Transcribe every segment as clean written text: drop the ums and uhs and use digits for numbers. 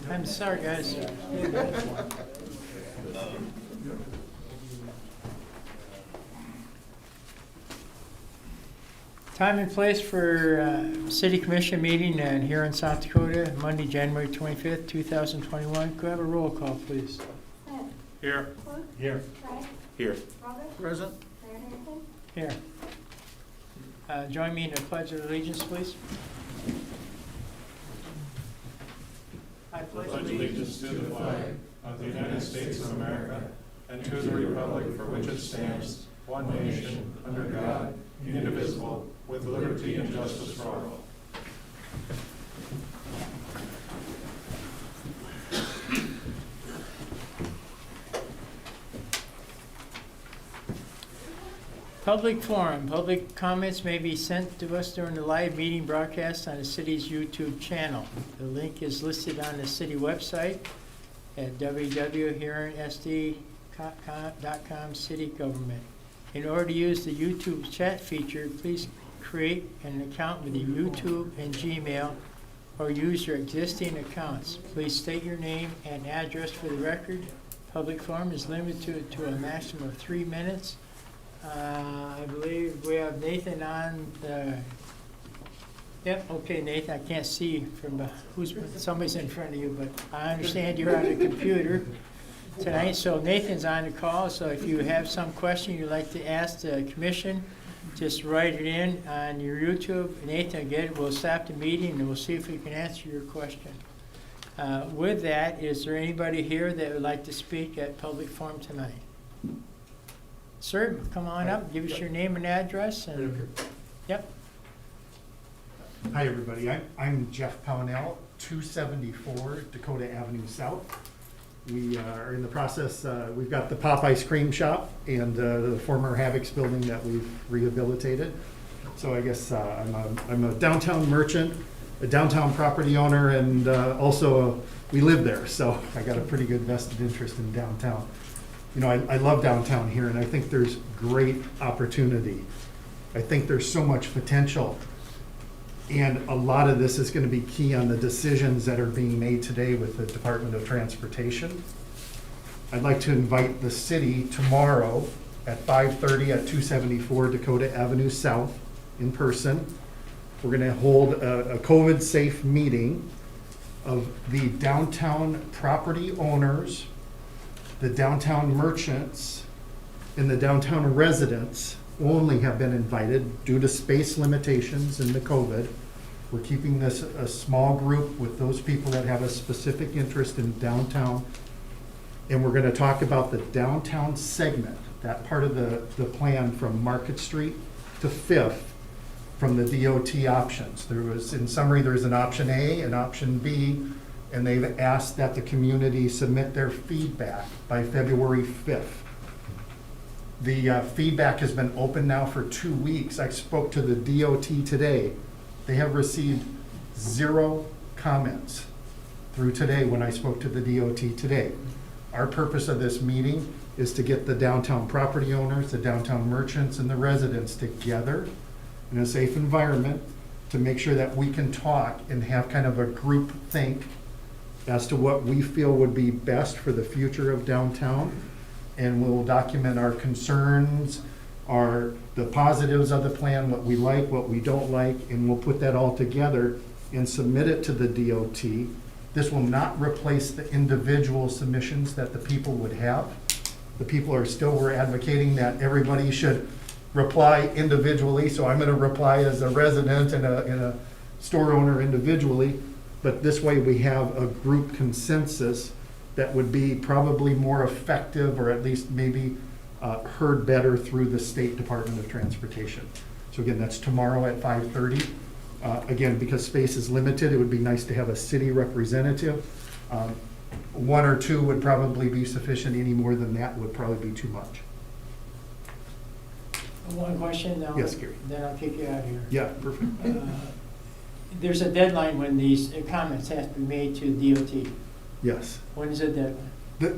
I'm sorry, guys. Time and place for City Commission meeting in Huron, South Dakota, Monday, January 25th, 2021. Could I have a roll call, please? Here. Here. Here. Present. Here. Join me in the Pledge of Allegiance, please. I Pledge allegiance to the flag of the United States of America and to the republic for which it stands, one nation, under God, indivisible, with liberty and justice for all. Public forum. Public comments may be sent to us during the live meeting broadcast on the city's YouTube channel. The link is listed on the city website at www.huronsd.com city government. In order to use the YouTube chat feature, please create an account with the YouTube and Gmail or use your existing accounts. Please state your name and address for the record. Public forum is limited to a maximum of 3 minutes. I believe we have Nathan on the, yep, okay, Nathan, I can't see from somebody's in front of you, but I understand you're on the computer tonight. So Nathan's on the call, so if you have some question you'd like to ask the commission, just write it in on your YouTube. Nathan, again, we'll stop the meeting and we'll see if we can answer your question. With that, is there anybody here that would like to speak at public forum tonight? Sir, come on up, give us your name and address, and, yep. Hi, everybody. I'm Jeff Pownell, 274 Dakota Avenue South. We are in the process, we've got the Pop Ice Cream Shop and the former Havoc's building that we've rehabilitated. So I guess I'm a downtown merchant, a downtown property owner, and also we live there, so I got a pretty good vested interest in downtown. You know, I love downtown here, and I think there's great opportunity. I think there's so much potential. And a lot of this is going to be key on the decisions that are being made today with the Department of Transportation. I'd like to invite the city tomorrow at 5:30 at 274 Dakota Avenue South in person. We're going to hold a COVID-safe meeting of the downtown property owners, the downtown merchants, and the downtown residents only have been invited due to space limitations and the COVID. We're keeping this a small group with those people that have a specific interest in downtown. And we're gonna talk about the downtown segment, that part of the plan from Market Street to Fifth from the DOT options. There was, in summary, there's an option A and option B, and they've asked that the community submit their feedback by February 5th. The feedback has been open now for 2 weeks. I spoke to the DOT today. They have received 0 comments through today when I spoke to the DOT today. Our purpose of this meeting is to get the downtown property owners, the downtown merchants, and the residents together in a safe environment to make sure that we can talk and have kind of a group think as to what we feel would be best for the future of downtown. And we'll document our concerns, the positives of the plan, what we like, what we don't like, and we'll put that all together and submit it to the DOT. This will not replace the individual submissions that the people would have. The people we're advocating that everybody should reply individually, so I'm gonna reply as a resident and a store owner individually. But this way we have a group consensus that would be probably more effective, or at least maybe heard better through the State Department of Transportation. So again, that's tomorrow at 5:30. Again, because space is limited, it would be nice to have a city representative. 1 or 2 would probably be sufficient. Any more than that would probably be too much. One question, Yes, Gary. then I'll kick you out of here. Yeah, perfect. There's a deadline when these comments have to be made to DOT. Yes. When is the deadline?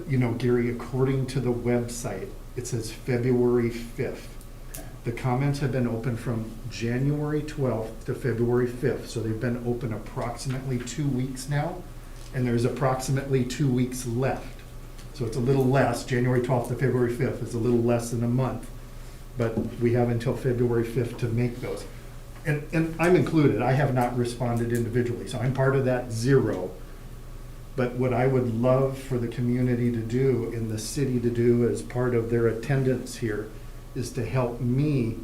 You know, Gary, according to the website, it says February 5th. Okay. The comments have been open from January 12th to February 5th, so they've been open approximately 2 weeks now. and there's approximately 2 weeks left. So it's a little less, January 12th to February 5th is a little less than a month, but we have until February 5th to make those. And I'm included, I have not responded individually, so I'm part of that 0. But what I would love for the community to do and the city to do as part of their attendance here is to help me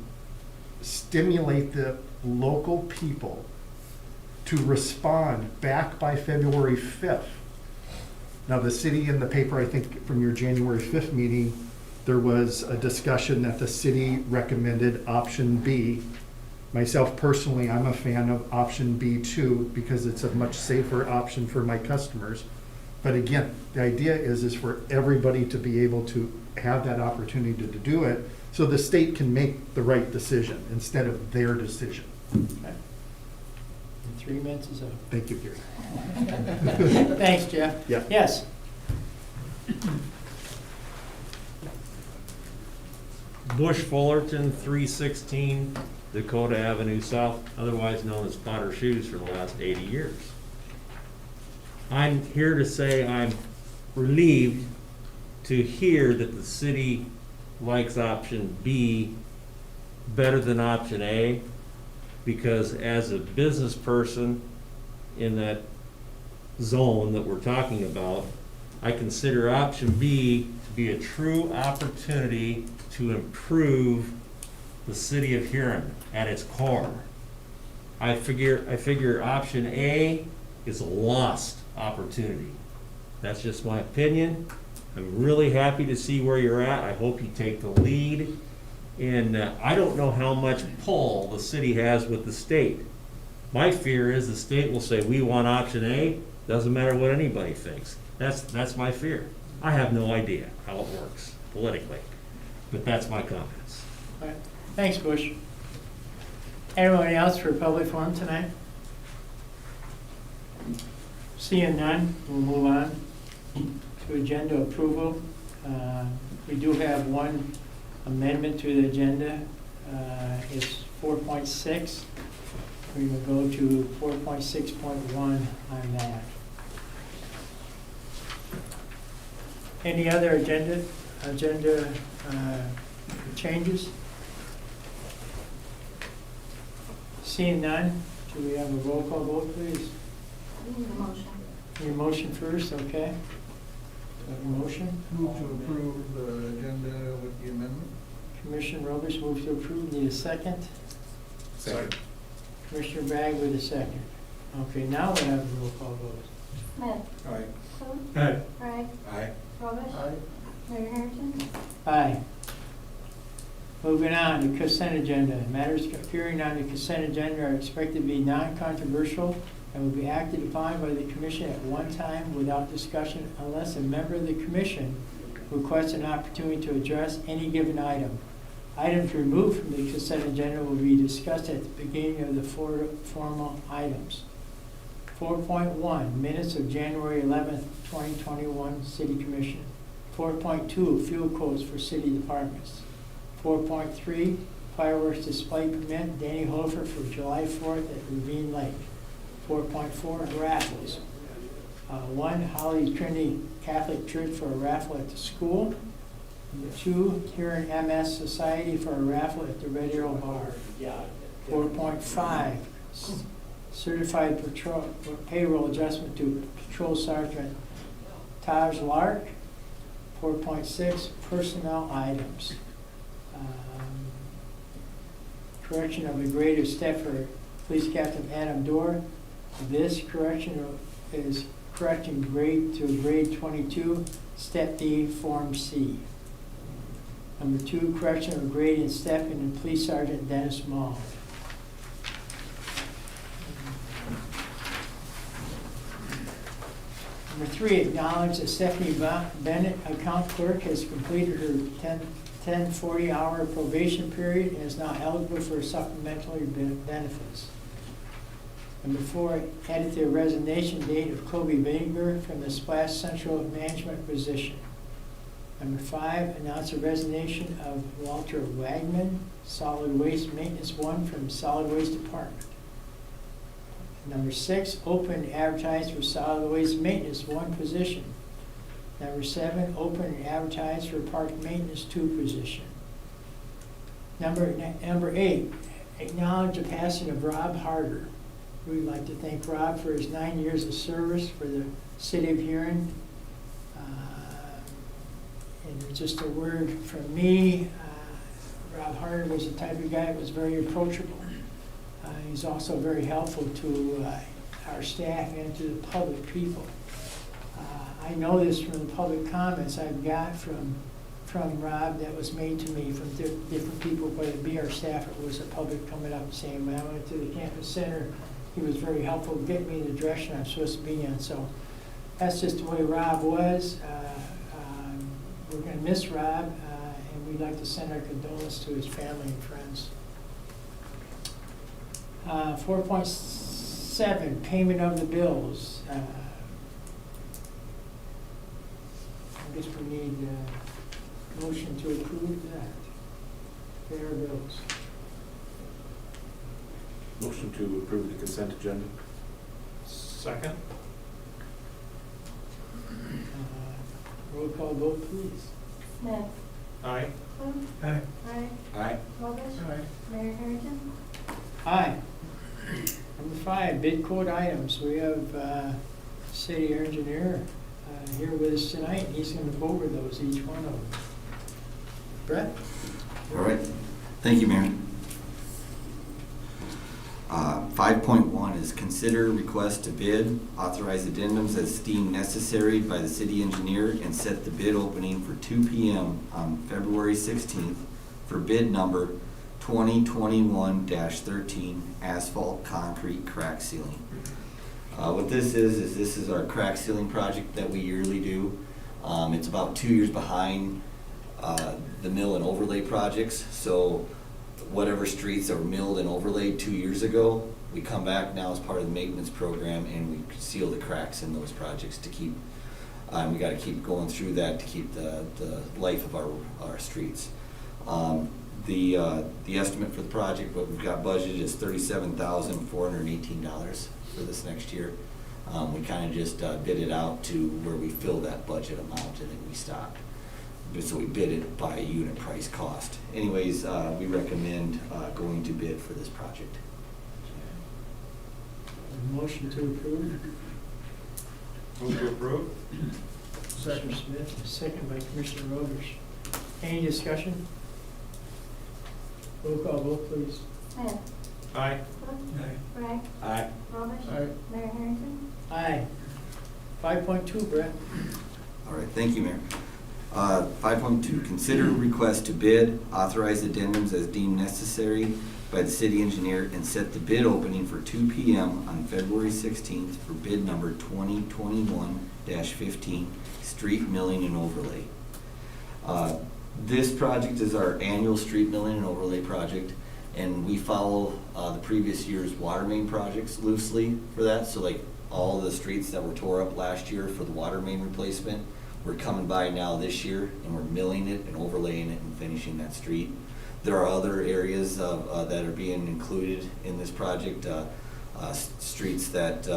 stimulate the local people to respond back by February 5th. Now, the city in the paper, I think from your January 5th meeting, there was a discussion that the city recommended option B. Myself personally, I'm a fan of option B too, because it's a much safer option for my customers. But again, the idea is for everybody to be able to have that opportunity to do it, so the state can make the right decision instead of their decision. Okay. 3 minutes is up. Thank you, Gary. Thanks, Jeff. Yeah. Yes. Bush Fullerton, 316 Dakota Avenue South, otherwise known as Potter Shoes for the last 80 years. I'm here to say I'm relieved to hear that the city likes option B better than option A, because as a business person in that zone that we're talking about, I consider option B to be a true opportunity to improve the city of Huron at its core. I figure option A is a lost opportunity. That's just my opinion. I'm really happy to see where you're at. I hope you take the lead. And I don't know how much pull the city has with the state. My fear is the state will say, we want option A, doesn't matter what anybody thinks. That's my fear. I have no idea how it works politically, but that's my comments. All right. Thanks, Bush. Anyone else for public forum tonight? Seeing none, we'll move on to agenda approval. We do have one amendment to the agenda. It's 4.6. We will go to 4.6.1 on that. Any other agenda changes? Seeing none, do we have a roll call vote, please? Need a motion. Need a motion first, okay? Do we have a motion? Move to approve the agenda with the amendment. Commissioner Roberts moves to approve. Need a second? Second. Commissioner Bragg with a second. Okay, now we have a roll call vote. Smith. Aye. Coe. Aye. Bragg. Aye. Robish. Aye. Mayor Harrington. Aye. Moving on to consent agenda. Matters appearing on the consent agenda are expected to be non-controversial and will be acted upon by the commission at one time without discussion unless a member of the commission requests an opportunity to address any given item. Items removed from the consent agenda will be discussed at the beginning of the formal items. 4.1, minutes of January 11th, 2021, City Commission. 4.2, fuel quotes for city departments. 4.3, fireworks display permit, Danny Hofer for July 4th at Ravine Lake. 4.4, raffles. 1, Holly Trinity Catholic Church for a raffle at the school. Number 2, Huron MS Society for a raffle at the Red Arrow Bar. 4.5, certified payroll adjustment to Patrol Sergeant Taj Lark. 4.6, personnel items. Correction of a grade of step for Police Captain Adam Dorr. This correction is correcting grade to grade 22, step D, form C. Number 2, correction of grade and step in the Police Sergeant Dennis Mall. Number 3, acknowledge that Stephanie Bennett, account clerk, has completed her 1040-hour probation period and is now eligible for supplementary benefits. Number 4, edit the resignation date of Kobe Vinegar from the Splash Central management position. Number 5, announce the resignation of Walter Wagman, Solid Waste Maintenance 1 from Solid Waste Department. Number 6, open advertise for solid waste maintenance, 1 position. Number 7, open and advertise for park maintenance, 2 position. Number 8, acknowledge the passing of Rob Harder. We'd like to thank Rob for his 9 years of service for the city of Huron. And just a word from me, Rob Harder was the type of guy that was very approachable. He's also very helpful to our staff and to the public people. I know this from the public comments I've got from Rob that was made to me from different people, whether it be our staff or it was the public coming up and saying, when I went to the campus center, he was very helpful getting me in the direction I'm supposed to be in. So that's just the way Rob was. We're going to miss Rob, and we'd like to send our condolences to his family and friends. 4.7, payment of the bills. I guess we need a motion to approve that. Pay our bills. Motion to approve the consent agenda. Second. Roll call vote, please. Smith. Aye. Clute. Aye. Wright. Aye. Goldish. Mayor Harrington. Aye. Number 5, bid quote items. We have city engineer here with us tonight, and he's going to go over those, each one of them. Brett? All right, thank you, Mayor. 5.1 is consider request to bid, authorize addendums as deemed necessary by the city engineer, and set the bid opening for 2 p.m. on February 16th for bid number 2021-13 asphalt concrete crack sealing. What this is this is our crack sealing project that we yearly do. It's about 2 years behind the mill and overlay projects. So whatever streets that were milled and overlaid 2 years ago, we come back now as part of the maintenance program and we seal the cracks in those projects to keep, we got to keep going through that to keep the life of our streets. The estimate for the project, what we've got budgeted is $37,418 for this next year. We kind of just bid it out to where we fill that budget amount and then we stop. So we bid it by unit price cost. Anyways, we recommend going to bid for this project. Motion to approve. Move to approve. Commissioner Smith, second by Commissioner Rogers. Any discussion? Roll call vote, please. Smith. Aye. Clute. Wright. Aye. Goldish. Aye. Mayor Harrington. Aye. 5.2, Brett. All right, thank you, Mayor. 5.2, consider request to bid, authorize addendums as deemed necessary by the city engineer, and set the bid opening for 2 p.m. on February 16th for bid number 2021-15, street milling and overlay. This project is our annual street milling and overlay project, and we follow the previous year's water main projects loosely for that. So like all the streets that were tore up last year for the water main replacement, we're coming by now this year and we're milling it and overlaying it and finishing that street. There are other areas that are being included in this project, streets that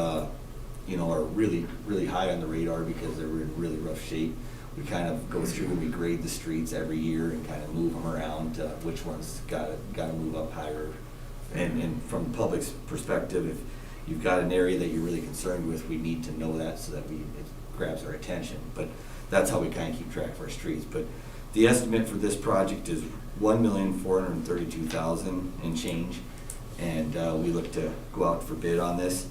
you know, are really, really high on the radar because they're in really rough shape. We kind of go through and we grade the streets every year and kind of move them around, which ones gotta move up higher. And from the public's perspective, if you've got an area that you're really concerned with, we need to know that so that it grabs our attention. But that's how we kind of keep track of our streets. But the estimate for this project is $1,432,000 and change, and we look to go out for bid on this.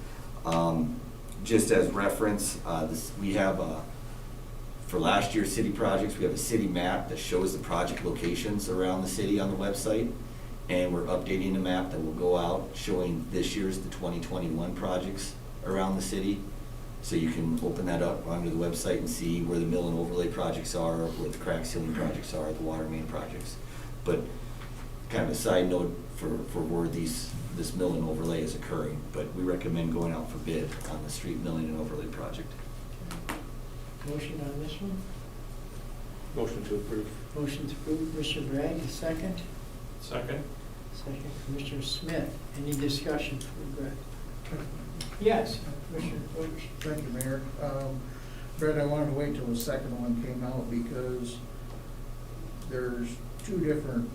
Just as reference, we have for last year's city projects, we have a city map that shows the project locations around the city on the website, and we're updating the map that will go out showing this year's, the 2021 projects around the city. So you can open that up onto the website and see where the mill and overlay projects are, where the crack sealing projects are, the water main projects. But kind of a side note for where this mill and overlay is occurring, but we recommend going out for bid on the street milling and overlay project. Motion on this one? Motion to approve. Motion to approve, Commissioner Bragg, second. Second. Second, Commissioner Smith. Any discussion for Brett? Yes, Commissioner Bush. Thank you, Mayor. Brett, I wanted to wait till the second one came out because there's two different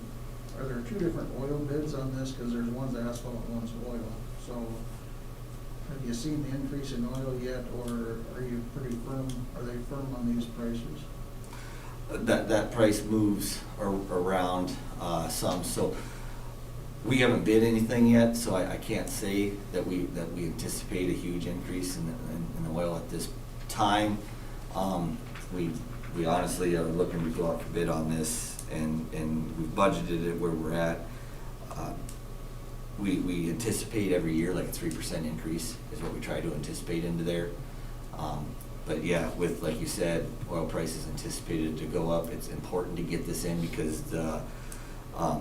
oil bids on this? Because there's one's asphalt and one's oil. So have you seen the increase in oil yet, or are you pretty firm, are they firm on these prices? That price moves around some, so we haven't bid anything yet, so I can't say that we anticipate a huge increase in the oil at this time. We honestly are looking to go out for bid on this, and we've budgeted it where we're at. We anticipate every year like a 3% increase is what we try to anticipate into there. But yeah, with, like you said, oil prices anticipated to go up, it's important to get this in because the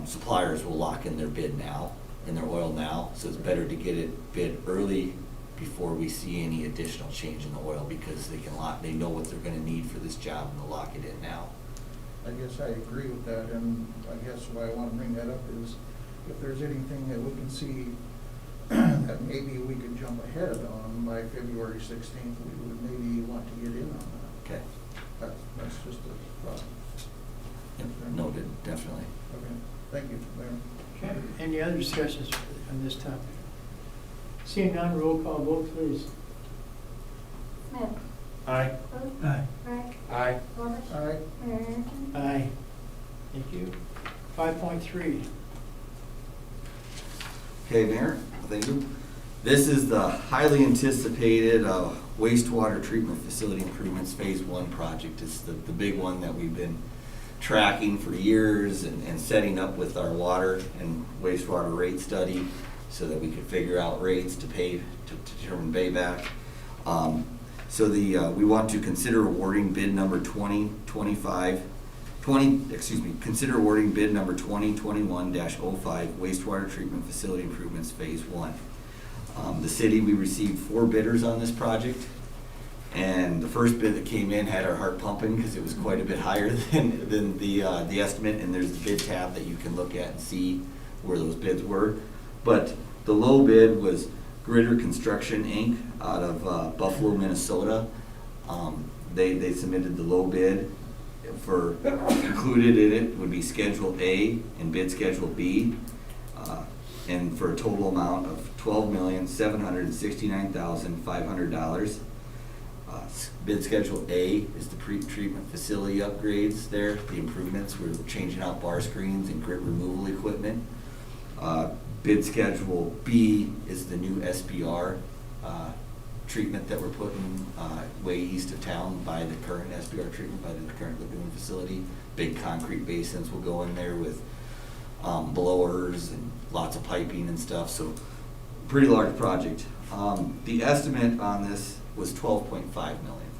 suppliers will lock in their bid now, in their oil now. So it's better to get it bid early before we see any additional change in the oil, because they know what they're gonna need for this job and they'll lock it in now. I guess I agree with that, and I guess why I want to bring that up is if there's anything that we can see that maybe we could jump ahead on by February 16th, we would maybe want to get in on that. Okay. That's just a thought. Yep, noted, definitely. Okay, thank you, Mayor. Okay, any other discussions on this topic? Seeing none, roll call vote, please. Smith. Aye. Booth. Aye. Brett. Aye. Golds. Aye. Mayor Harrington. Aye. Thank you. 5.3. Okay, Mayor, thank you. This is the highly anticipated wastewater treatment facility improvements Phase 1 project. It's the big one that we've been tracking for years and setting up with our water and wastewater rate study so that we could figure out rates to pay, to determine payback. We want to consider awarding bid number consider awarding bid number 2021-05 wastewater treatment facility improvements Phase 1. The city, we received 4 bidders on this project, and the first bid that came in had our heart pumping because it was quite a bit higher than the estimate, and there's the bid tab that you can look at and see where those bids were. But the low bid was Gritter Construction, Inc. out of Buffalo, Minnesota. They submitted the low bid. For included in it would be Schedule A and bid Schedule B, and for a total amount of $12,769,500. Bid Schedule A is the pre-treatment facility upgrades there, the improvements. We're changing out bar screens and grit removal equipment. Bid Schedule B is the new SBR treatment that we're putting way east of town by the current SBR treatment, by the current lagoon facility. Big concrete basins will go in there with blowers and lots of piping and stuff, so pretty large project. The estimate on this was $12.5 million.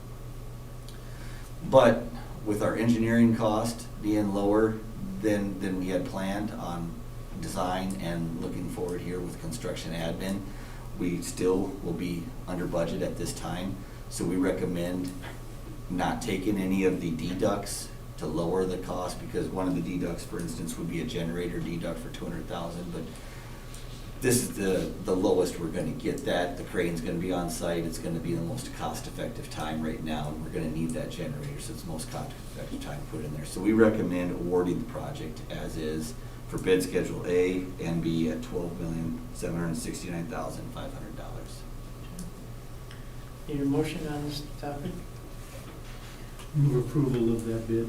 But with our engineering cost being lower than we had planned on design and looking forward here with construction admin, we still will be under budget at this time. So we recommend not taking any of the deducts to lower the cost, because one of the deducts, for instance, would be a generator deduct for $200,000, but this is the lowest we're gonna get that. The crane's gonna be on site, it's gonna be the most cost-effective time right now, and we're gonna need that generator, so it's the most cost-effective time to put in there. So we recommend awarding the project as is for bid Schedule A and B at $12,769,500. Need a motion on this topic? Move approval of that bid.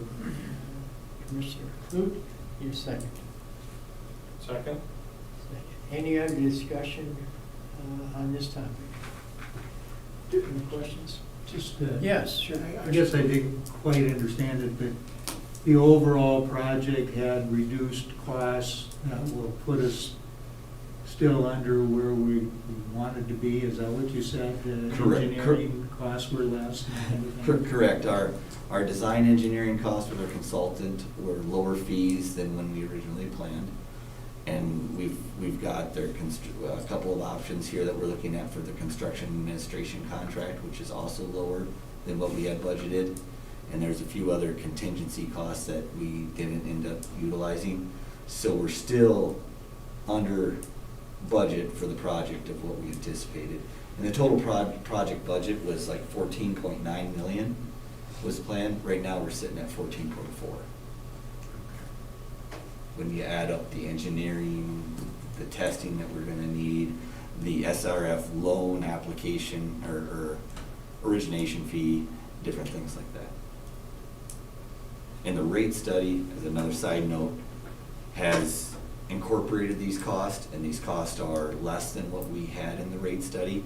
Commissioner Clute, need a second. Second? Any other discussion on this topic? Any questions? Just, Yes, sure. I guess I didn't quite understand it, but the overall project had reduced costs that will put us still under where we wanted to be. Is that what you said? Correct. Engineering costs were less and everything? Correct. Our design engineering costs with our consultant were lower fees than when we originally planned. And we've got a couple of options here that we're looking at for the construction administration contract, which is also lower than what we had budgeted. And there's a few other contingency costs that we didn't end up utilizing. So we're still under budget for the project of what we anticipated. And the total project budget was like 14.9 million was planned. Right now, we're sitting at 14.4. When you add up the engineering, the testing that we're gonna need, the SRF loan application or origination fee, different things like that. And the rate study, as another side note, has incorporated these costs, and these costs are less than what we had in the rate study.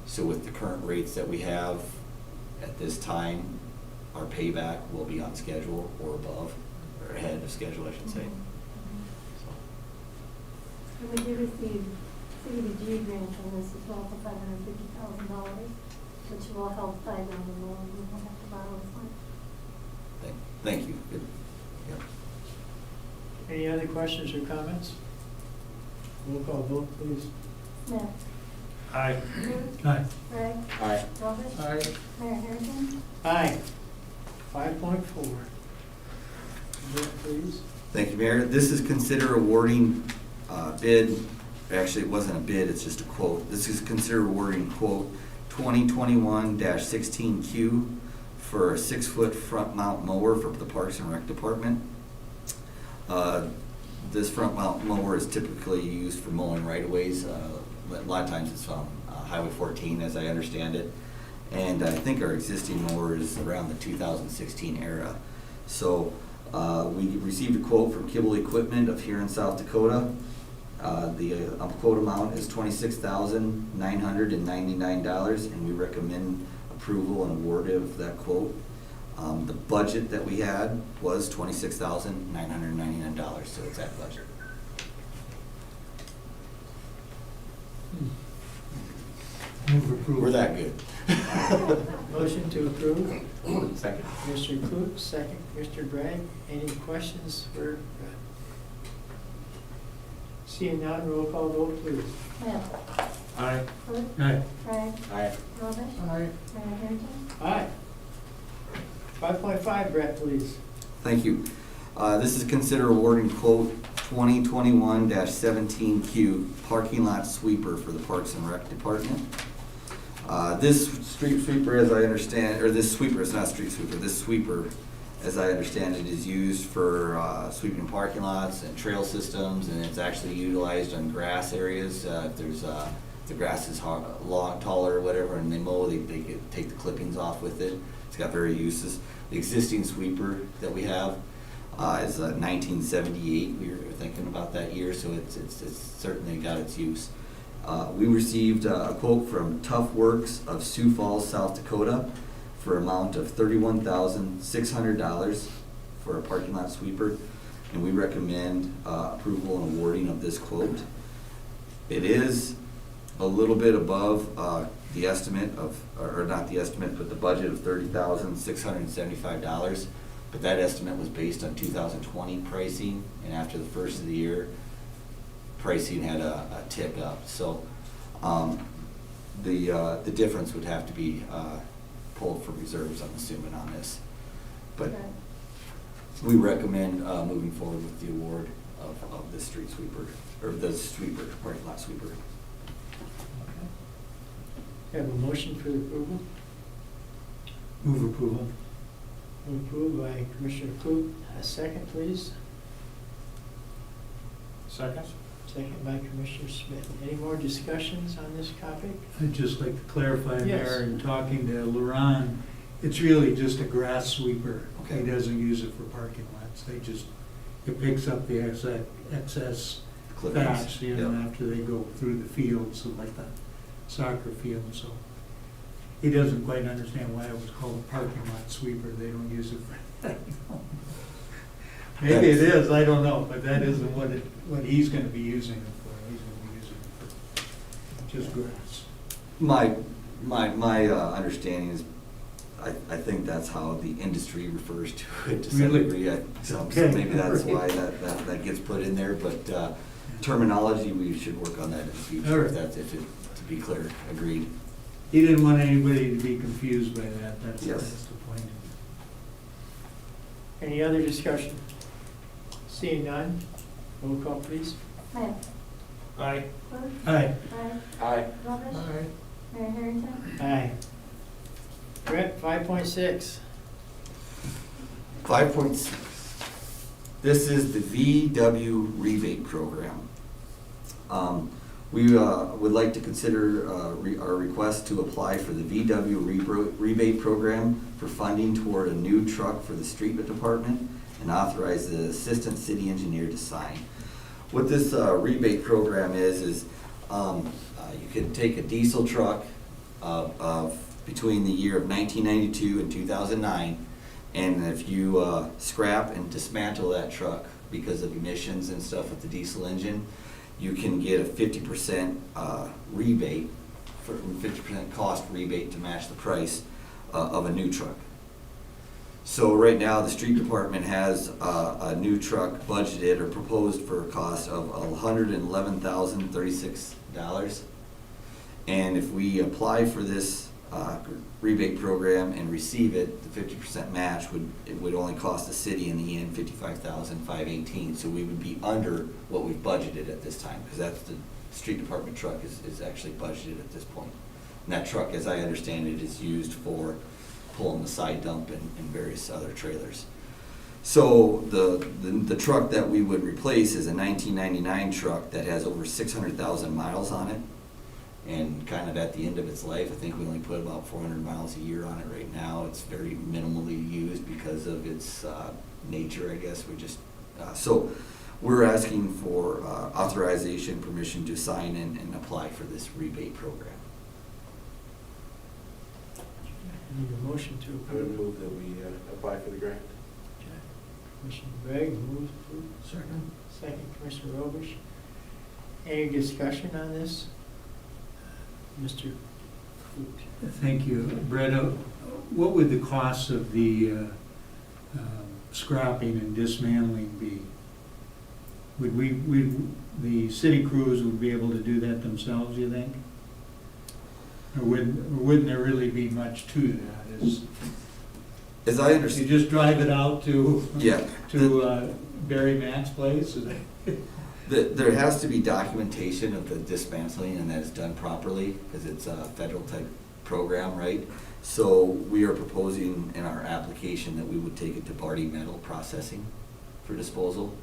So with the current rates that we have at this time, our payback will be on schedule or above, or ahead of schedule, I should say. And we did receive CDBG grant on this as well for $550,000, which will help pay down the loan. We won't have to borrow as much. Thank you. Good. Yep. Any other questions or comments? Roll call vote, please. Smith. Aye. Ruth. Aye. Craig. Aye. Rutledge. Aye. Mayor Harrington. Aye. 5.4. Vote, please. Thank you, Mayor. This is consider awarding bid, actually, it wasn't a bid, it's just a quote. This is consider awarding quote 2021-16Q for a 6-foot front mount mower for the Parks and Rec Department. This front mount mower is typically used for mowing right-of-ways. A lot of times it's on Highway 14, as I understand it. And I think our existing mower is around the 2016 era. So we received a quote from Kibble Equipment of Huron, South Dakota. The quote amount is $26,999, and we recommend approval and award of that quote. The budget that we had was $26,999, so it's that budget. Move approval. We're that good. Motion to approve. Second. Mr. Coop, second. Mr. Bragg, any questions for? Seeing none, roll call vote, please. Smith. Aye. Ruth. Aye. Craig. Aye. Rutledge. Aye. Mayor Harrington. Aye. 5.5, Brett, please. Thank you. This is consider awarding quote 2021-17Q parking lot sweeper for the Parks and Rec Department. This street sweeper, as I understand, or this sweeper, it's not street sweeper, this sweeper, as I understand it, is used for sweeping parking lots and trail systems, and it's actually utilized on grass areas. If there's, the grass is long, taller, or whatever, and they mow, they take the clippings off with it. It's got various uses. The existing sweeper that we have is 1978. We were thinking about that year, so it's certainly got its use. We received a quote from Tough Works of Sioux Falls, South Dakota, for an amount of $31,600 for a parking lot sweeper, and we recommend approval and awarding of this quote. It is a little bit above the estimate of, or not the estimate, but the budget of $30,675. But that estimate was based on 2020 pricing, and after the first of the year, pricing had a tick up. So the difference would have to be pulled for reserves, I'm assuming, on this. But Okay. we recommend moving forward with the award of the street sweeper, or the sweeper, parking lot sweeper. Have a motion for approval. Move approval. Approved by Commissioner Coop. A second, please. Second? Second by Commissioner Smith. Any more discussions on this topic? I'd just like to clarify, Yes. Mayor, in talking to Huron, it's really just a grass sweeper. Okay. He doesn't use it for parking lots. They just, it picks up the excess Clippings. thatch, you know, Yep. after they go through the fields, like the soccer field, so. He doesn't quite understand why it was called a parking lot sweeper. They don't use it for that. Maybe it is, I don't know, but that isn't what he's gonna be using it for. He's gonna be using it for just grass. My understanding is, I think that's how the industry refers to it to some Really? degree. So Okay. maybe that's why that gets put in there, but terminology, we should work on that in the All future, right. if that's, to be clear, agreed. He didn't want anybody to be confused by that, that's Yes. the point. Any other discussion? Seeing none, roll call, please. Smith. Aye. Ruth. Aye. Craig. Aye. Rutledge. Aye. Mayor Harrington? Aye. Brett, 5.6. 5.6. This is the VW rebate program. We would like to consider our request to apply for the VW rebate program for funding toward a new truck for the street department and authorize the assistant city engineer to sign. What this rebate program is you could take a diesel truck of between the year of 1992 and 2009, and if you scrap and dismantle that truck because of emissions and stuff with the diesel engine, you can get a 50% rebate, 50% cost rebate to match the price of a new truck. So right now, the street department has a new truck budgeted or proposed for a cost of $111,036. And if we apply for this rebate program and receive it, the 50% match would only cost the city in the end $55,518. So we would be under what we've budgeted at this time, because that's the street department truck is actually budgeted at this point. And that truck, as I understand it, is used for pulling the side dump and various other trailers. So the truck that we would replace is a 1999 truck that has over 600,000 miles on it, and kind of at the end of its life. I think we only put about 400 miles a year on it right now. It's very minimally used because of its nature, I guess. So we're asking for authorization, permission to sign and apply for this rebate program. Need a motion to I would approve. move that we apply for the grant. Okay. Commissioner Gregg moves approved. Second. Second, Commissioner Robish. Any discussion on this? Mr. Coot. Thank you. Brett, what would the cost of the scrapping and dismantling be? Would the city crews would be able to do that themselves, you think? Or wouldn't there really be much to that? As I You understand, just drive it out to yeah, Barry Mack's place? there has to be documentation of the dismantling, and that is done properly because it's a federal type program, right? So we are proposing in our application that we would take it to Barty Metal Processing for disposal.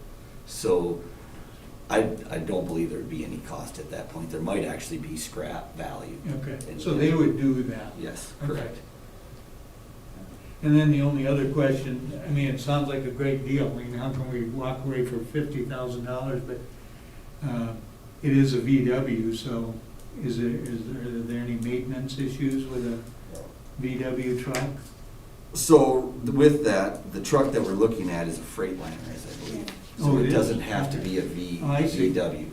So I don't believe there would be any cost at that point. There might actually be scrap value. Okay, so they would do that? Yes, Okay. correct. And then the only other question, I mean, it sounds like a great deal. I mean, how can we walk away for $50,000? But it is a VW, so are there any maintenance issues with a VW truck? So with that, the truck that we're looking at is a Freightliner, as I believe. So Oh, it it is? doesn't have to be a Oh, I see. VW.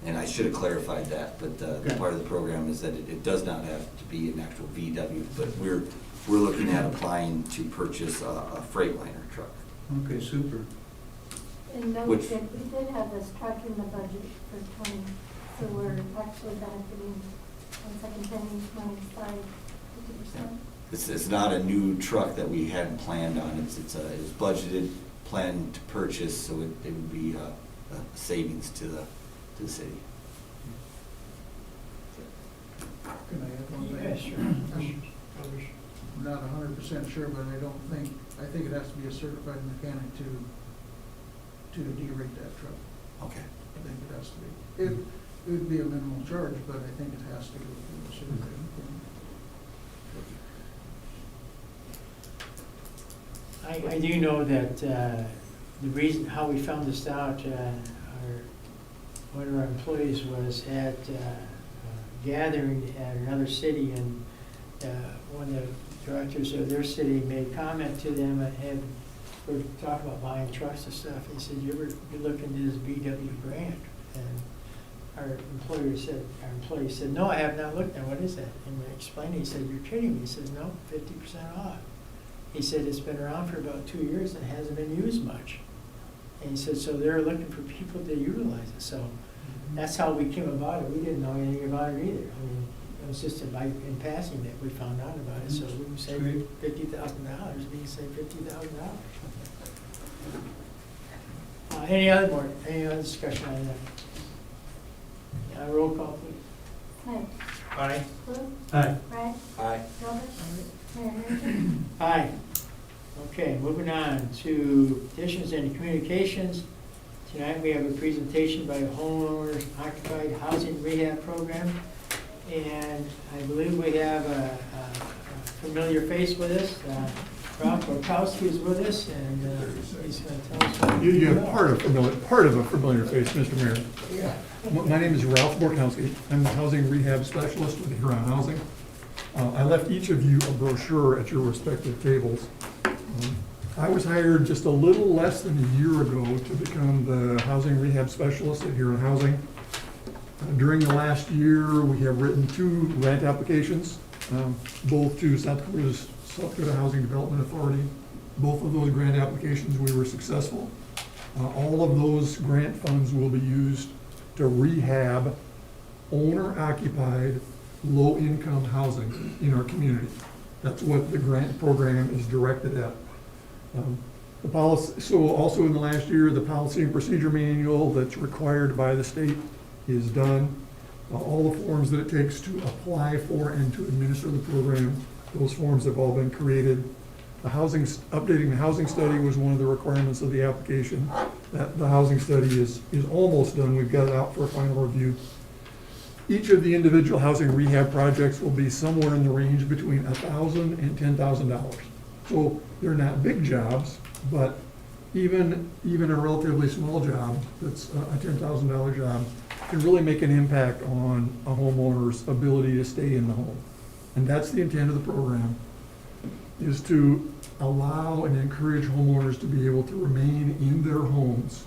And I should have clarified that, but the Okay. part of the program is that it does not have to be an actual VW, but we're looking at applying to purchase a Freightliner truck. Okay, super. And note Which- that we did have this truck in the budget for 20, so we're actually benefiting on second penny money side 50%. It's not a new truck that we hadn't planned on. It was budgeted, planned to purchase, so it would be a savings to the city. Can I add one thing? Yeah, sure. I'm not 100% sure, but I think it has to be a certified mechanic to derate that truck. Okay. I think it has to be. It would be a minimal charge, but I think it has to go through a certified mechanic. I do know that the reason, how we found this out, one of our employees was at a gathering at another city, and one of the directors of their city made comment to them, and we were talking about buying trucks and stuff. He said, you look into this VW grant? And our employee said, no, I have not looked at it. What is that? And I explained it. He said, you're kidding me. He says, no, 50% off. He said, it's been around for about 2 years and hasn't been used much. And he said, so they're looking for people to utilize it. So that's how we came about it. We didn't know anything about it either. I mean, it was just in passing that we found out about it. So we saved $50,000. We saved $50,000. Any other discussion on that? Roll call, please. Smith, Aye. Cliff, Aye. Brad, Aye. Robert, Mayor Hampton. Aye. Okay, moving on to petitions and communications. Tonight we have a presentation by homeowners occupied housing rehab program. And I believe we have a familiar face with us. Ralph Borkowski is with us, and he's going to tell us what. You have part of a familiar face, Mr. Mayor. Yeah. My name is Ralph Borkowski. I'm the housing rehab specialist with Huron Housing. I left each of you a brochure at your respective tables. I was hired just a little less than a year ago to become the housing rehab specialist at Huron Housing. During the last year, we have written 2 grant applications, both to South Dakota Housing Development Authority. Both of those grant applications, we were successful. All of those grant funds will be used to rehab owner-occupied, low-income housing in our community. That's what the grant program is directed at. The policy, so also in the last year, the policy and procedure manual that's required by the state is done. All the forms that it takes to apply for and to administer the program, those forms have all been created. Updating the housing study was one of the requirements of the application. The housing study is almost done. We've got it out for a final review. Each of the individual housing rehab projects will be somewhere in the range between $1,000 and $10,000. So they're not big jobs, but even a relatively small job that's a $10,000 job can really make an impact on a homeowner's ability to stay in the home. And that's the intent of the program, is to allow and encourage homeowners to be able to remain in their homes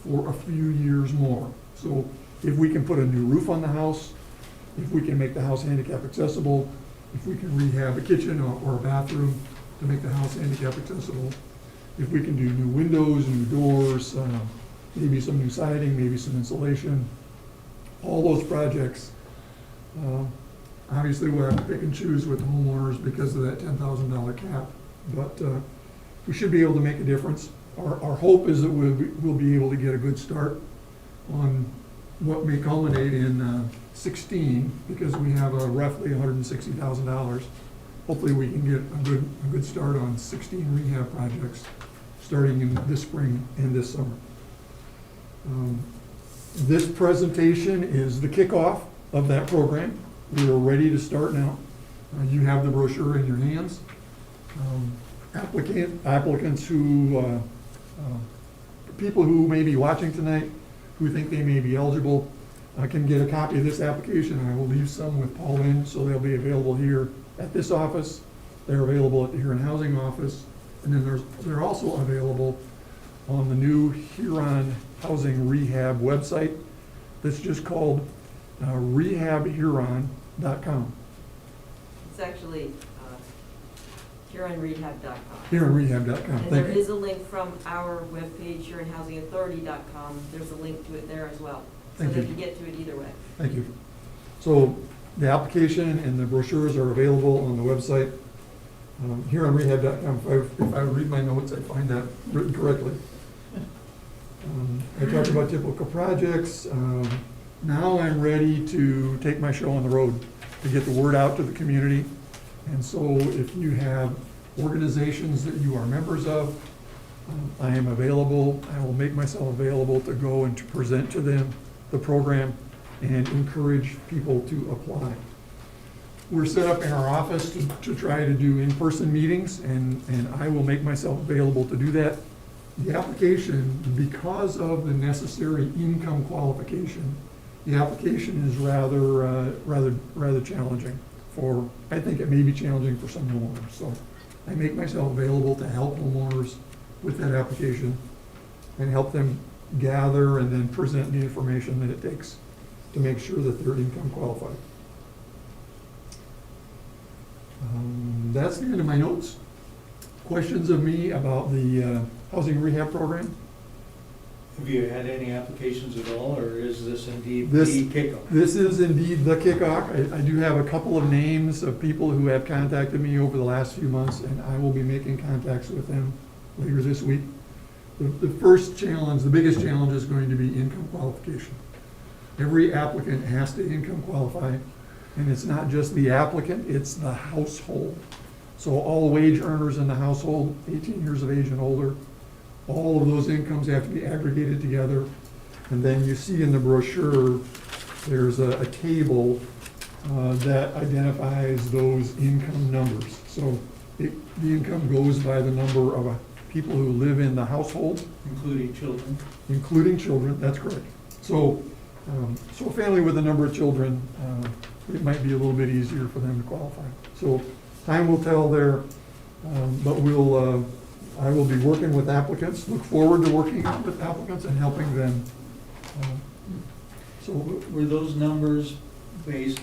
for a few years more. So if we can put a new roof on the house, if we can make the house handicap accessible, if we can rehab a kitchen or a bathroom to make the house handicap accessible, if we can do new windows, new doors, maybe some new siding, maybe some insulation, all those projects, obviously we'll have to pick and choose with homeowners because of that $10,000 cap, but we should be able to make a difference. Our hope is that we'll be able to get a good start on what may culminate in 16, because we have roughly $160,000. Hopefully we can get a good start on 16 rehab projects starting in this spring and this summer. This presentation is the kickoff of that program. We are ready to start now. You have the brochure in your hands. Applicants who, people who may be watching tonight who think they may be eligible can get a copy of this application. I will leave some with Paul Lynn, so they'll be available here at this office. They're available at the Huron Housing office, and then they're also available on the new Huron Housing Rehab website that's just called rehabhuron.com. It's actually HuronRehab.com. HuronRehab.com. And Thank there you. is a link from our webpage, HuronHousingAuthority.com. There's a link to it there as well. So Thank they you. can get to it either way. Thank you. So the application and the brochures are available on the website. HuronRehab.com. If I read my notes, I find that written correctly. I talked about typical projects. Now I'm ready to take my show on the road to get the word out to the community. And so if you have organizations that you are members of, I am available. I will make myself available to go and to present to them the program and encourage people to apply. We're set up in our office to try to do in-person meetings, and I will make myself available to do that. The application, because of the necessary income qualification, the application is rather challenging for, I think it may be challenging for some homeowners. So I make myself available to help homeowners with that application and help them gather and then present the information that it takes to make sure that they're income qualified. That's the end of my notes. Questions of me about the housing rehab program? Have you had any applications at all, or is this indeed This- the kickoff? This is indeed the kickoff. I do have a couple of names of people who have contacted me over the last few months, and I will be making contacts with them later this week. The first challenge, the biggest challenge is going to be income qualification. Every applicant has to income qualify. And it's not just the applicant, it's the household. So all wage earners in the household, 18 years of age and older, all of those incomes have to be aggregated together. And then you see in the brochure, there's a table that identifies those income numbers. So the income goes by the number of people who live in the household, Including children. including children, that's correct. So, so a family with a number of children, it might be a little bit easier for them to qualify. So time will tell there, but I will be working with applicants, look forward to working with applicants and helping them. So Were those numbers based,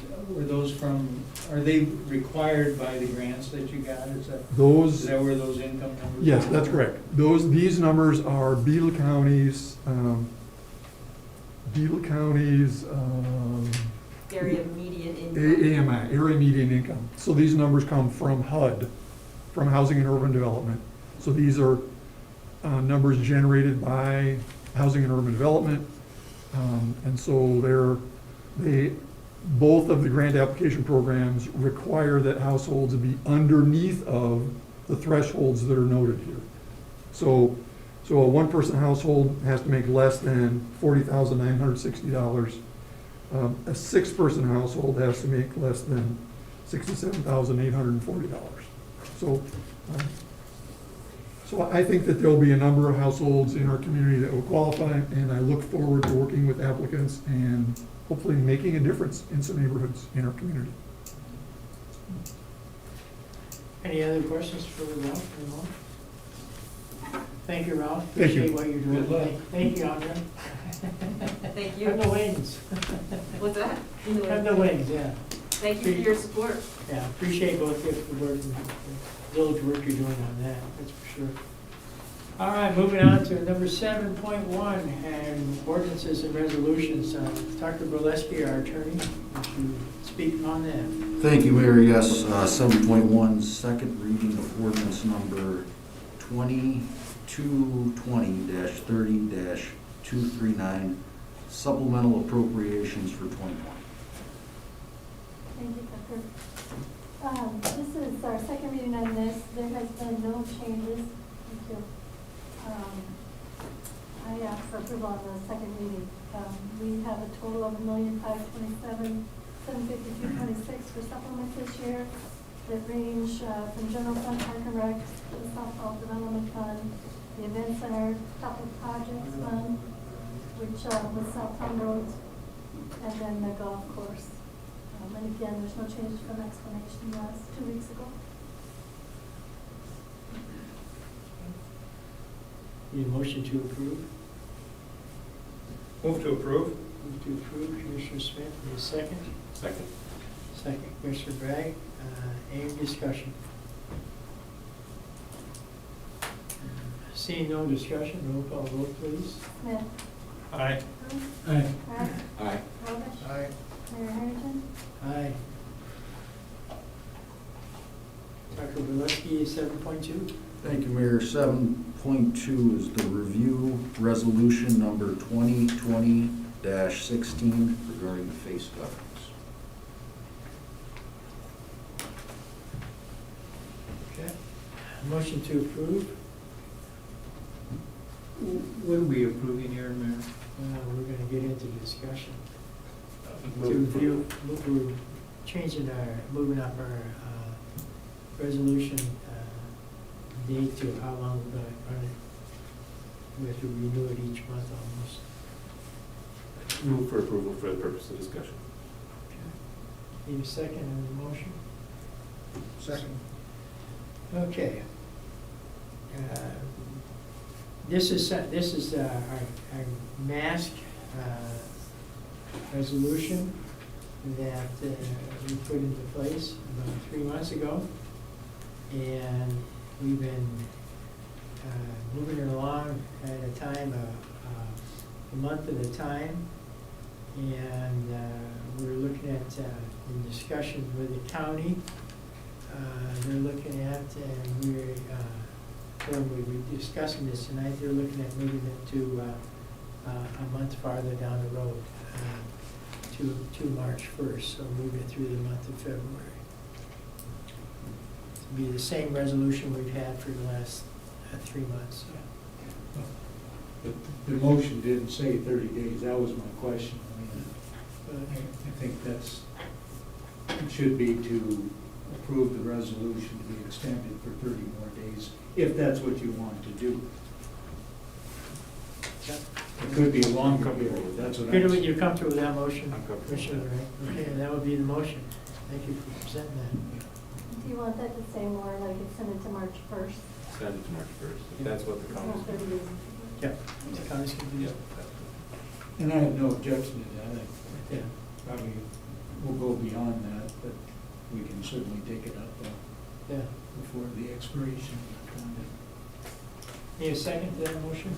are they required by the grants that you got? Is those, that where those income numbers? yes, are? that's correct. These numbers are Beadle County's, Area median income. AMI, area median income. So these numbers come from HUD, from Housing and Urban Development. So these are numbers generated by Housing and Urban Development. And so both of the grant application programs require that households be underneath of the thresholds that are noted here. So a one-person household has to make less than $40,960. A six-person household has to make less than $67,840. So I think that there'll be a number of households in our community that will qualify, and I look forward to working with applicants and hopefully making a difference in some neighborhoods in our community. Any other questions for Ralph? Anyone? Thank you, Ralph. Thank you. Appreciate what you're doing. Good luck. Thank you, Andrea. Thank you. Have the wings. What's that? Have the wings, yeah. Thank you for your support. Yeah, appreciate both of you for the work, the village work you're doing on that, that's for sure. All right, moving on to number 7.1, and ordinances and resolutions. Dr. Burleski, our attorney, would you speak on that? Thank you, Mayor. Yes, 7.1, second reading of ordinance number 2220-30-239, supplemental appropriations for 2020. Thank you, Tucker. This is our second reading on this. There has been no changes. Thank you. I ask for approval on the second reading. We have a total of $1,527,752.26 for supplements this year that range from general fund, park and rec, to the Southall Development Fund, the event center, capital projects fund, which was Southtown Road, and then the golf course. And again, there's no change from explanation last 2 weeks ago. Need a motion to approve? Move to approve. Move to approve, Commissioner Smith, need a second? Second. Second, Commissioner Bragg. Any discussion? Seeing no discussion, roll call vote, please. Smith. Aye. Aye. Mark. Aye. Robish. Aye. Mayor Harrington. Aye. Dr. Burleski, 7.2. Thank you, Mayor. 7.2 is the review resolution number 2020-16 regarding the face coverings. Okay. Motion to approve. What are we approving here, Mayor? We're gonna get into discussion. To review, we're changing moving up our resolution date to how long we're gonna run it. We have to renew it each month almost. Move for approval for the purpose of discussion. Need a second on the motion? Second. Okay. This is our mask resolution that we put into place about 3 months ago. And we've been moving it along at a time, a month at a time. And we're looking at, in discussions with the county, they're looking at, and when we were discussing this tonight, they're looking at moving it to a month farther down the road. to March 1st, so move it through the month of February. It'd be the same resolution we've had for the last 3 months. But the motion didn't say 30 days, that was my question. I mean, I think that's, it should be to approve the resolution to be extended for 30 more days, if that's what you want to do. It could be a longer period, that's what I'm saying. You're comfortable with that motion? I'm comfortable with Commissioner that. Ray? Okay, that would be the motion. Thank you for presenting that. Do you want that to say more like extended to March 1st? Send it to March 1st, if that's what the It's not council. 30 days. Yeah. The county's gonna do Yeah. that. And I have no objection to that, I Yeah. probably will go beyond that, but we can certainly take it up Yeah. before the expiration of time. Need a second to that motion?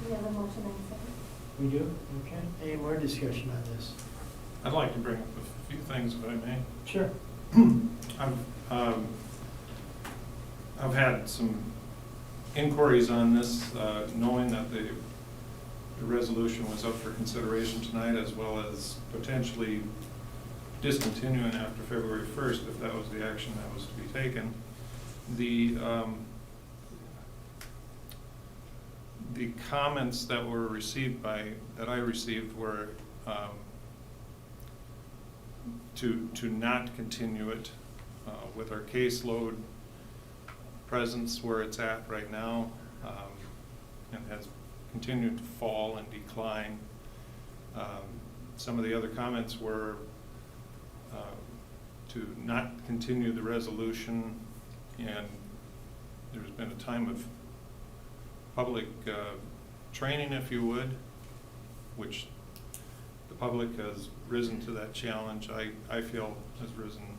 We have a motion and a second. We do? Okay. Any more discussion on this? I'd like to bring up a few things, if I may. Sure. I've had some inquiries on this, knowing that the resolution was up for consideration tonight, as well as potentially discontinuing after February 1st, if that was the action that was to be taken. The comments that were received that I received were to not continue it with our caseload presence where it's at right now, and has continued to fall and decline. Some of the other comments were to not continue the resolution, and there's been a time of public training, if you would, which the public has risen to that challenge. I feel has risen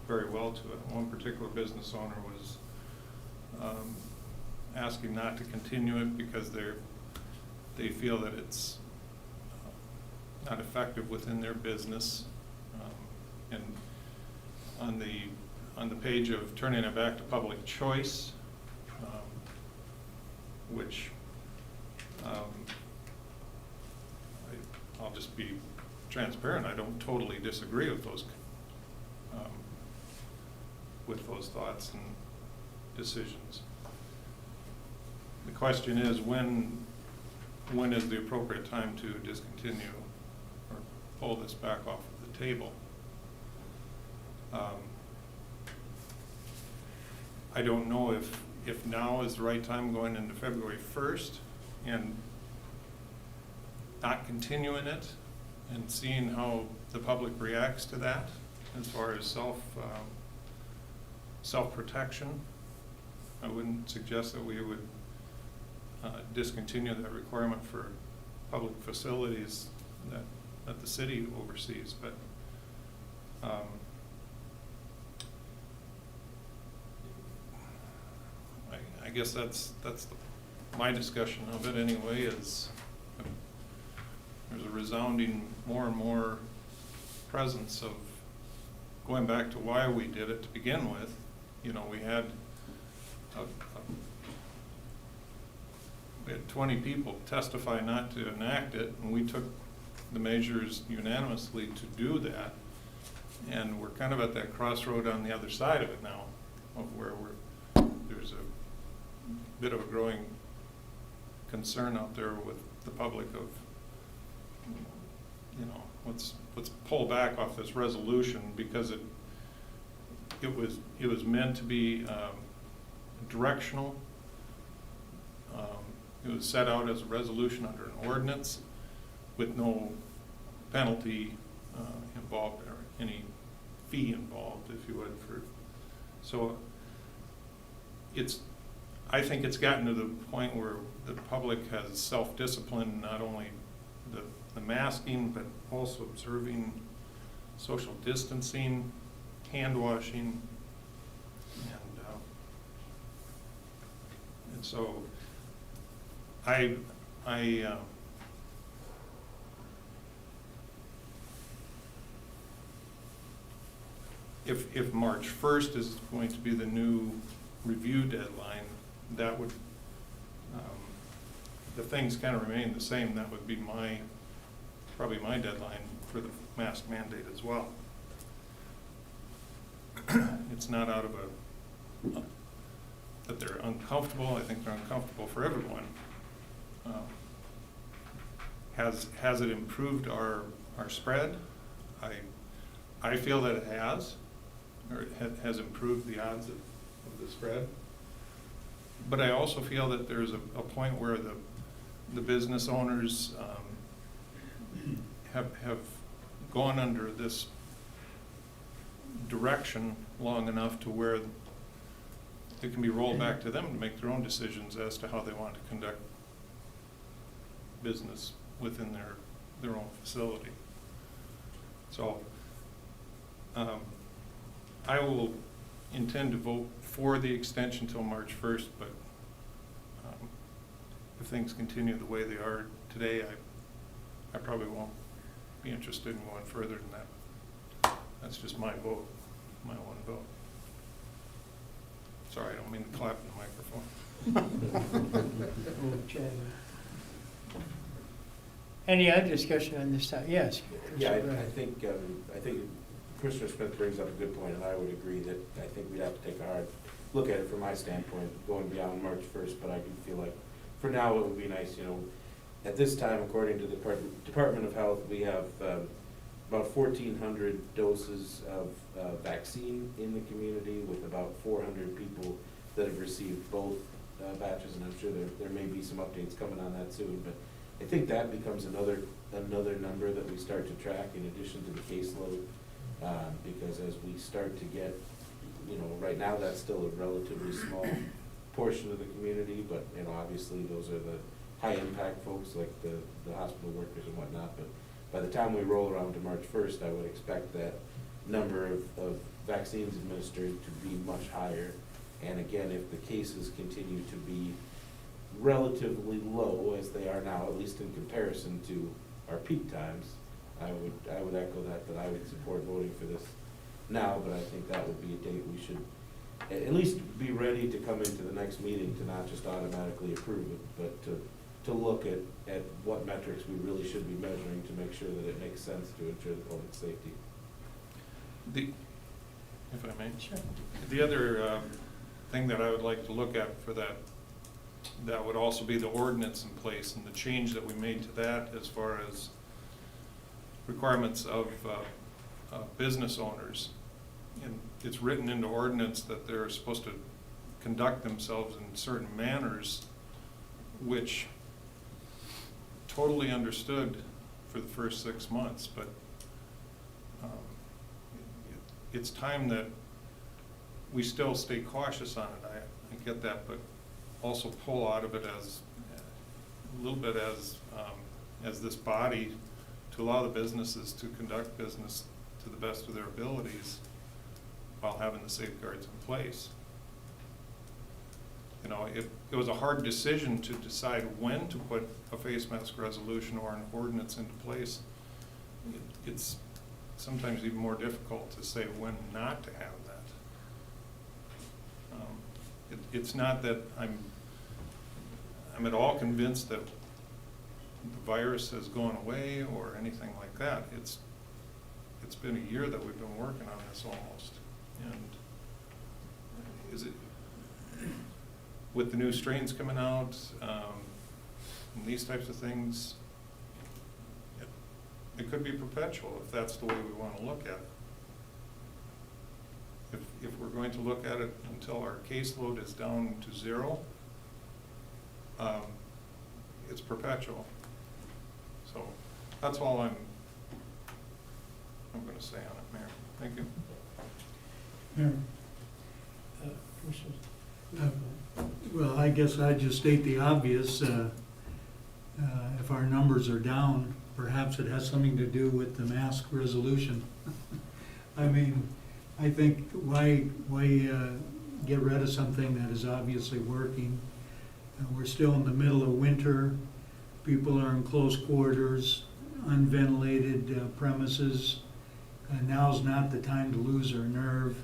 very well to it. One particular business owner was asking not to continue it because they feel that it's not effective within their business. And on the page of turning it back to public choice, which I'll just be transparent, I don't totally disagree with those thoughts and decisions. The question is, when is the appropriate time to discontinue or pull this back off of the table? I don't know if now is the right time going into February 1st and not continuing it and seeing how the public reacts to that as far as self-protection. I wouldn't suggest that we would discontinue that requirement for public facilities that the city oversees, but I guess that's my discussion of it anyway, is there's a resounding more and more presence of going back to why we did it to begin with. You know, we had 20 people testify not to enact it, and we took the measures unanimously to do that. And we're kind of at that crossroad on the other side of it now, of where there's a bit of a growing concern out there with the public of, you know, let's pull back off this resolution, because it was meant to be directional. It was set out as a resolution under an ordinance with no penalty involved, or any fee involved, if you would. So I think it's gotten to the point where the public has self-discipline, not only the masking, but also observing social distancing, hand washing, and so if March 1st is going to be the new review deadline, that would, the things kind of remain the same. That would be my probably my deadline for the mask mandate as well. It's not out of that they're uncomfortable. I think they're uncomfortable for everyone. Has it improved our spread? I feel that it has, or it has improved the odds of the spread. But I also feel that there's a point where the business owners have gone under this direction long enough to where it can be rolled back to them to make their own decisions as to how they want to conduct business within their own facility. So I will intend to vote for the extension till March 1st, but if things continue the way they are today, I probably won't be interested in going further than that. That's just my vote, my one vote. Sorry, I don't mean to clap in the microphone. Oh, Chad. Any other discussion on this time? Yes. Yeah, I Commissioner think Commissioner Smith brings up a good point, and I would agree that I think we'd have to take a hard look at it from my standpoint, going beyond March 1st, but I do feel like for now it would be nice, at this time, according to the Department of Health, we have about 1,400 doses of vaccine in the community, with about 400 people that have received both batches, and I'm sure there may be some updates coming on that soon, but I think that becomes another number that we start to track in addition to the caseload, because as we start to get, right now that's still a relatively small portion of the community, but obviously those are the high impact folks like the hospital workers and whatnot. But by the time we roll around to March 1st, I would expect that number of vaccines administered to be much higher. And again, if the cases continue to be relatively low as they are now, at least in comparison to our peak times, I would echo that I would support voting for this now, but I think that would be a date we should at least be ready to come into the next meeting to not just automatically approve it, but to look at what metrics we really should be measuring to make sure that it makes sense to ensure the public safety. If I may. Sure. The other thing that I would like to look at for that would also be the ordinance in place and the change that we made to that as far as requirements of business owners. And it's written into ordinance that they're supposed to conduct themselves in certain manners, which totally understood for the first 6 months, but it's time that we still stay cautious on it. I get that, but also pull out of it as a little bit as this body to allow the businesses to conduct business to the best of their abilities while having the safeguards in place. It was a hard decision to decide when to put a face mask resolution or an ordinance into place. It's sometimes even more difficult to say when not to have that. It's not that I'm at all convinced that the virus has gone away or anything like that. It's been a year that we've been working on this almost, and is it with the new strains coming out and these types of things? It could be perpetual if that's the way we want to look at it. If we're going to look at it until our caseload is down to 0, it's perpetual. So that's all I'm going to say on it, Mayor. Thank you. Mayor. Well, I guess I'd just state the obvious. If our numbers are down, perhaps it has something to do with the mask resolution. I mean, I think why get rid of something that is obviously working? We're still in the middle of winter. People are in close quarters, unventilated premises. Now's not the time to lose our nerve.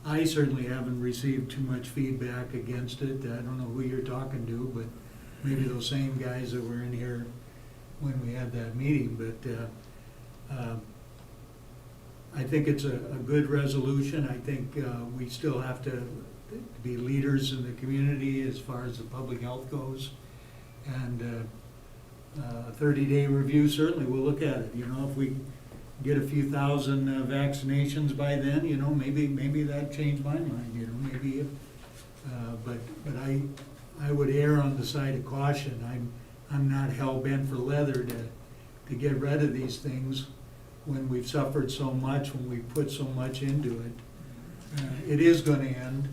I certainly haven't received too much feedback against it. I don't know who you're talking to, but maybe those same guys that were in here when we had that meeting, but I think it's a good resolution. I think we still have to be leaders in the community as far as the public health goes. And a 30-day review, certainly we'll look at it. You know, if we get a few thousand vaccinations by then, you know, maybe that changed my mind, you know, maybe if, but I would err on the side of caution. I'm not hell-bent for leather to get rid of these things when we've suffered so much, when we put so much into it. It is gonna end.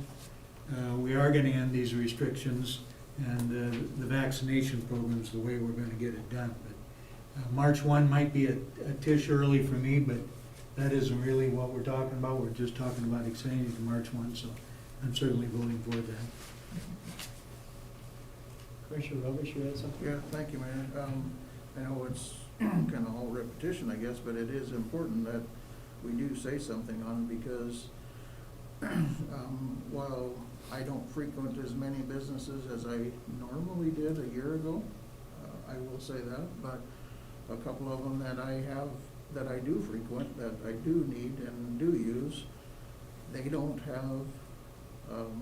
We are gonna end these restrictions, and the vaccination program's the way we're gonna get it done. But March 1 might be a tish early for me, but that isn't really what we're talking about. We're just talking about extending it to March 1, so I'm certainly voting for that. Commissioner Roberts, you had something? Yeah, thank you, Mayor. I know it's kind of all repetition, I guess, but it is important that we do say something on it because while I don't frequent as many businesses as I normally did a year ago, I will say that, but a couple of them that that I do frequent, that I do need and do use, they don't have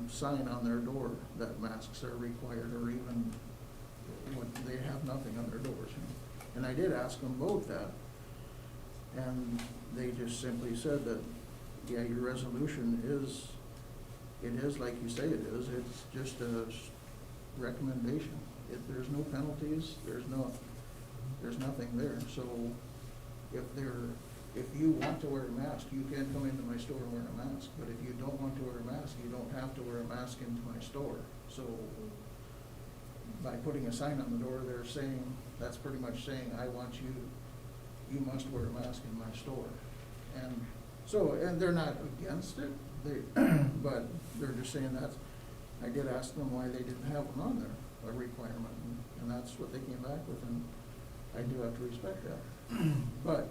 sign on their door that masks are required, or even they have nothing on their doors. You know? And I did ask them both that, and they just simply said that, yeah, your resolution it is like you say it is. It's just a recommendation. There's no penalties. There's nothing there. So if you want to wear a mask, you can come into my store and wear a mask. But if you don't want to wear a mask, you don't have to wear a mask into my store. So by putting a sign on the door, that's pretty much saying, I want you must wear a mask in my store. And they're not against it, but they're just saying that. I did ask them why they didn't have one on there, a requirement, and that's what they came back with, and I do have to respect that. But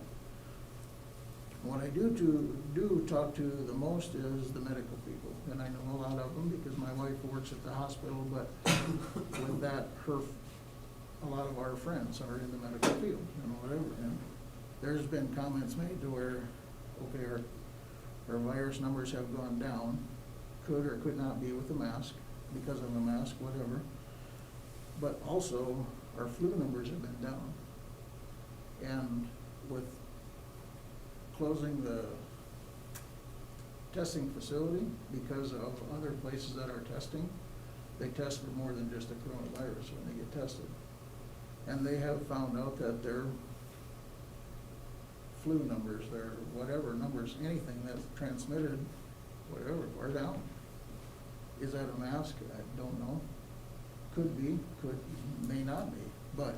what I do talk to the most is the medical people, and I know a lot of them because my wife works at the hospital, but with that, a lot of our friends are in the medical field and whatever, and there's been comments made to where, okay, our virus numbers have gone down, could or could not be with a mask, because of a mask, whatever, but also our flu numbers have been down. And with closing the testing facility because of other places that are testing, they test for more than just the coronavirus when they get tested. And they have found out that their flu numbers, their whatever numbers, anything that's transmitted, whatever, are down. Is that a mask? I don't know. Could be, may not be, but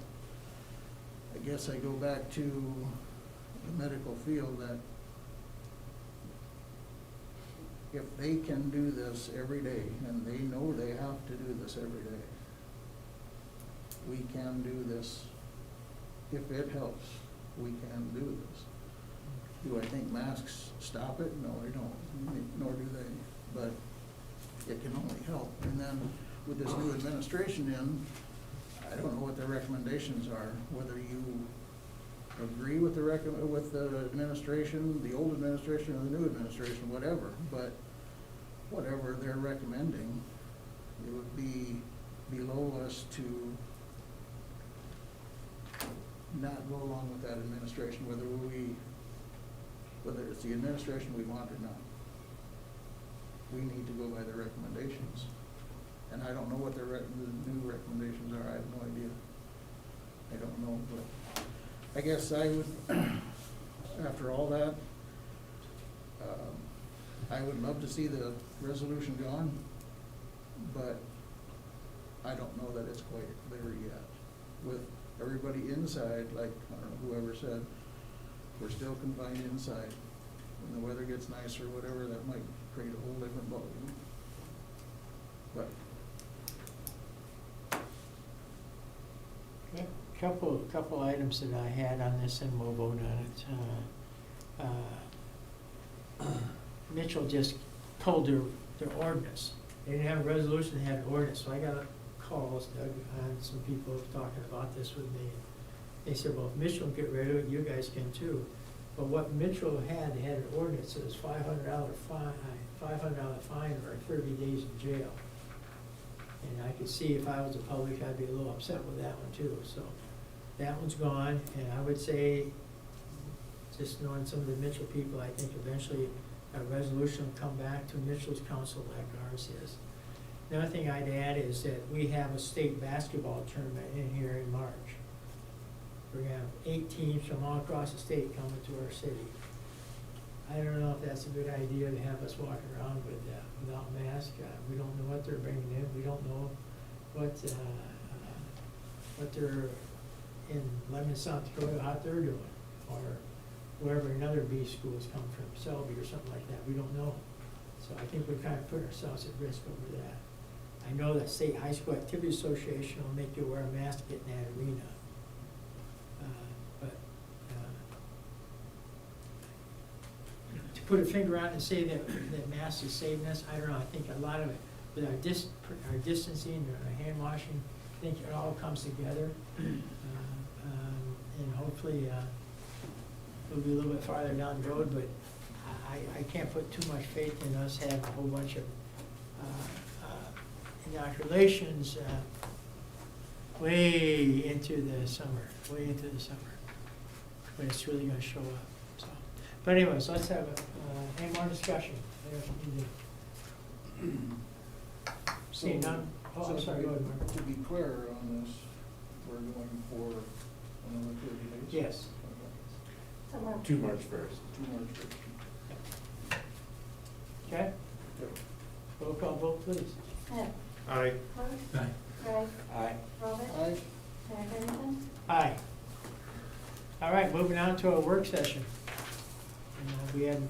I guess I go back to the medical field that if they can do this every day, and they know they have to do this every day, we can do this. If it helps, we can do this. Do I think masks stop it? No, I don't, nor do they, but it can only help. And then with this new administration in, I don't know what their recommendations are, whether you agree with the administration, the old administration, or the new administration, whatever, but whatever they're recommending, it would be below us to not go along with that administration, whether it's the administration we want or not. We need to go by their recommendations. And I don't know what the new recommendations are. I have no idea. I don't know, but I guess I would, after all that, I would love to see the resolution gone, but I don't know that it's quite there yet. With everybody inside, like whoever said, we're still confined inside. When the weather gets nicer, whatever, that might create a whole different ballgame. But Okay. Couple items that I had on this, and we'll vote on it. Mitchell just pulled their ordinance. They didn't have a resolution, they had an ordinance, so I got calls, Doug, on some people talking about this with me. They said, well, if Mitchell can get rid of it, you guys can too. But what Mitchell had, they had an ordinance that was $500 fine or 30 days in jail. And I could see if I was the public, I'd be a little upset with that one too. So that one's gone, and I would say, just knowing some of the Mitchell people, I think eventually a resolution will come back to Mitchell's council like ours is. Another thing I'd add is that we have a state basketball tournament in here in March. We're gonna have 8 teams from all across the state coming to our city. I don't know if that's a good idea to have us walking around without masks. We don't know what they're bringing in. We don't know what they're in Lebanon, South Dakota, how they're doing, or wherever another B schools come from, Selby or something like that. We don't know. So I think we're kind of putting ourselves at risk over that. I know that State High School Activity Association will make you wear a mask to get in that arena. To put a finger out and say that masks is saving us, I don't know. I think a lot of it, with our distancing and our hand washing, I think it all comes together. And hopefully, we'll be a little bit farther down the road, but I can't put too much faith in us having a whole bunch of inoculations way into the summer, when it's really gonna show up, so. But anyways, let's have any more discussion. See none? Oh, I'm sorry, go ahead, Mark. To be clear on this, we're going for another 30 days? Yes. So Mark. To March 1st. To March 1st. Okay? Roll call vote, please. Smith. Aye. Mark. Craig. Aye. Robert. Aye. Mayor Dennison. Aye. All right, moving on to our work session. We had